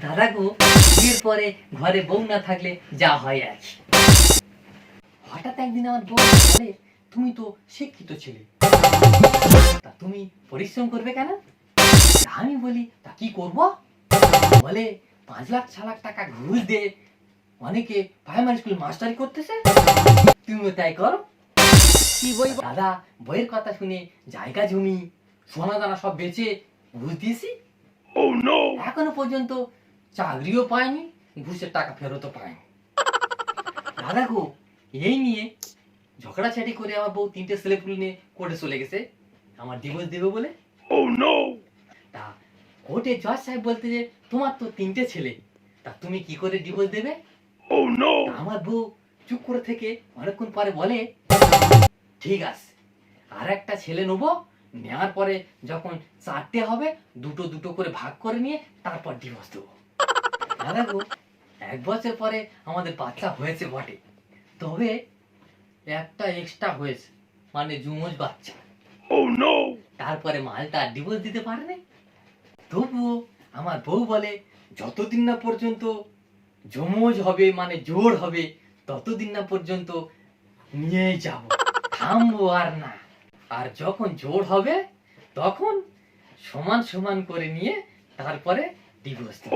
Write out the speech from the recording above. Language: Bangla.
দাদা গো, বিয়ের পরে ঘরে বউ না থাকলে যা হয় আর কি। হঠাৎ একদিন আমার বউ বলে, তুমি তো শিক্ষিত ছেলে, তা তুমি পরিশ্রম করবে কেন? আমি বলি, তা কি করব? বলে 5 লাখ 6 লাখ টাকা ঘুষ দিয়ে অনেকে প্রাইমারি স্কুল মাস্টারি করতেছে, তুমিও তাই করো। কি বই দাদা, বইয়ের কথা শুনে জায়গা জমি সোনা দানা সব বেচে ঘুষ দিয়েছি। এখনো পর্যন্ত চাকরিও পাইনি, ঘুষের টাকা ফেরতও পাইনি। দাদা গো, এই নিয়ে ঝগড়াঝাটি করে আমার বউ 3টে ছেলেপুলে নিয়ে কোর্টে চলে গেছে আমার ডিভোর্স দেবে বলে। তা কোর্টে জজ সাহেব বলতে যে তোমার তো 3টে ছেলে, তা তুমি কি করে ডিভোর্স দেবে? তা আমার বউ চুপ করে থেকে অনেকক্ষণ পরে বলে, ঠিক আছে, আর একটা ছেলে নেবো, নেওয়ার পরে যখন 4টে হবে দুটো দুটো করে ভাগ করে নিয়ে তারপর ডিভোর্স দেবো। দাদা গো, 1 বছর পরে আমাদের বাচ্চা হয়েছে বটে, তবে একটা এক্সট্রা হয়েছে, মানে জুমজ বাচ্চা। তারপরে মালটা ডিভোর্স দিতে পারেনি। তবুও আমার বউ বলে, যতদিন না পর্যন্ত জমজ হবে মানে জোর হবে, ততদিন না পর্যন্ত নিয়েই যাব, থামবো আর না। আর যখন জোর হবে তখন সমান সমান করে নিয়ে তারপরে ডিভোর্স দেব।